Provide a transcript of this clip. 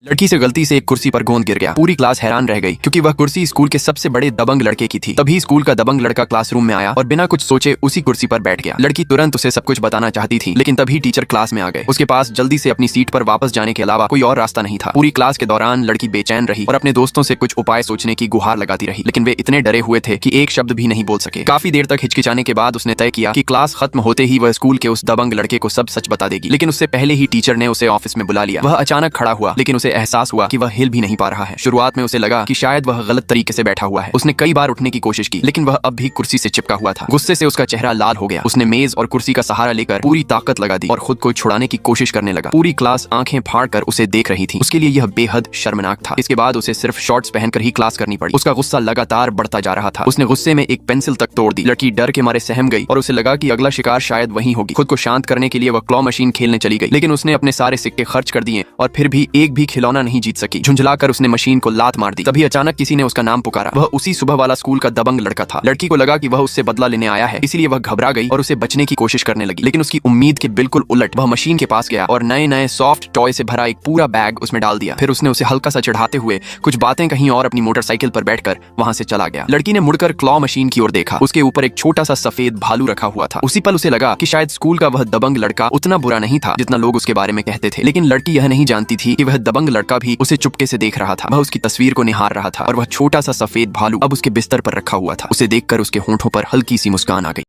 लड़की से गलती से एक कुर्सी पर गोंद गिर गया। पूरी क्लास हैरान रह गई क्योंकि वह कुर्सी स्कूल के सबसे बड़े दबंग लड़के की थी। तभी स्कूल का दबंग लड़का क्लासरूम में आया और बिना कुछ सोचे उसी कुर्सी पर बैठ गया। लड़की तुरंत उसे सब कुछ बताना चाहती थी, लेकिन तभी टीचर क्लास में आ गए। उसके पास जल्दी से अपनी सीट पर वापस जाने के अलावा कोई और रास्ता नहीं था। पूरी क्लास के दौरान लड़की बेचैन रही और अपने दोस्तों से कुछ उपाय सोचने की गुहार लगाती रही, लेकिन वे इतने डरे हुए थे कि एक शब्द भी नहीं बोल सके। काफी देर तक हिचकिचाने के बाद उसने तय किया कि क्लास खत्म होते ही वह स्कूल के उस दबंग लड़के को सब सच बता देगी। लेकिन उससे पहले ही टीचर ने उसे ऑफिस में बुला लिया। वह अचानक खड़ा हुआ, लेकिन उसे एहसास हुआ कि वह हिल भी नहीं पा रहा है। शुरुआत में उसे लगा कि शायद वह गलत तरीके से बैठा हुआ है। उसने कई बार उठने की कोशिश की, लेकिन वह अब भी कुर्सी से चिपका हुआ था। गुस्से से उसका चेहरा लाल हो गया। उसने मेज और कुर्सी का सहारा लेकर पूरी ताकत लगा दी और खुद को छुड़ाने की कोशिश करने लगा। पूरी क्लास आंखें फाड़कर उसे देख रही थी। उसके लिए यह बेहद शर्मनाक था। इसके बाद उसे सिर्फ शॉर्ट्स पहनकर ही क्लास करनी पड़ी। उसका गुस्सा लगातार बढ़ता जा रहा था। उसने गुस्से में एक पेंसिल तक तोड़ दी। लड़की डर के मारे सहम गई और उसे लगा कि अगला शिकार शायद वही होगी। खुद को शांत करने के लिए वह क्लॉ मशीन खेलने चली गई, लेकिन उसने अपने सारे सिक्के खर्च कर दिए और फिर भी एक भी खिलौना नहीं जीत सकी। झुंझलाकर उसने मशीन को लात मार दी। तभी अचानक किसी ने उसका नाम पुकारा। वह उसी सुबह वाला स्कूल का दबंग लड़का था। लड़की को लगा कि वह उससे बदला लेने आया है, इसलिए वह घबरा गई और उसे बचने की कोशिश करने लगी। लेकिन उसकी उम्मीद के बिल्कुल उलट, वह मशीन के पास गया और नए नए सॉफ्ट टॉय से भरा एक पूरा बैग उसमें डाल दिया। फिर उसने उसे हल्का सा चढ़ाते हुए कुछ बातें कहीं और अपनी मोटरसाइकिल पर बैठकर वहां से चला गया। लड़की ने मुड़कर क्लॉ मशीन की ओर देखा। उसके ऊपर एक छोटा सा सफेद भालू रखा हुआ था। उसी पल उसे लगा कि शायद स्कूल का वह दबंग लड़का उतना बुरा नहीं था जितना लोग उसके बारे में कहते थे। लेकिन लड़की यह नहीं जानती थी कि वह दबंग लड़का भी उसे चुपके से देख रहा था। वह उसकी तस्वीर को निहार रहा था और वह छोटा सा सफेद भालू अब उसके बिस्तर पर रखा हुआ था। उसे देखकर उसके होंठों पर हल्की सी मुस्कान आ गई।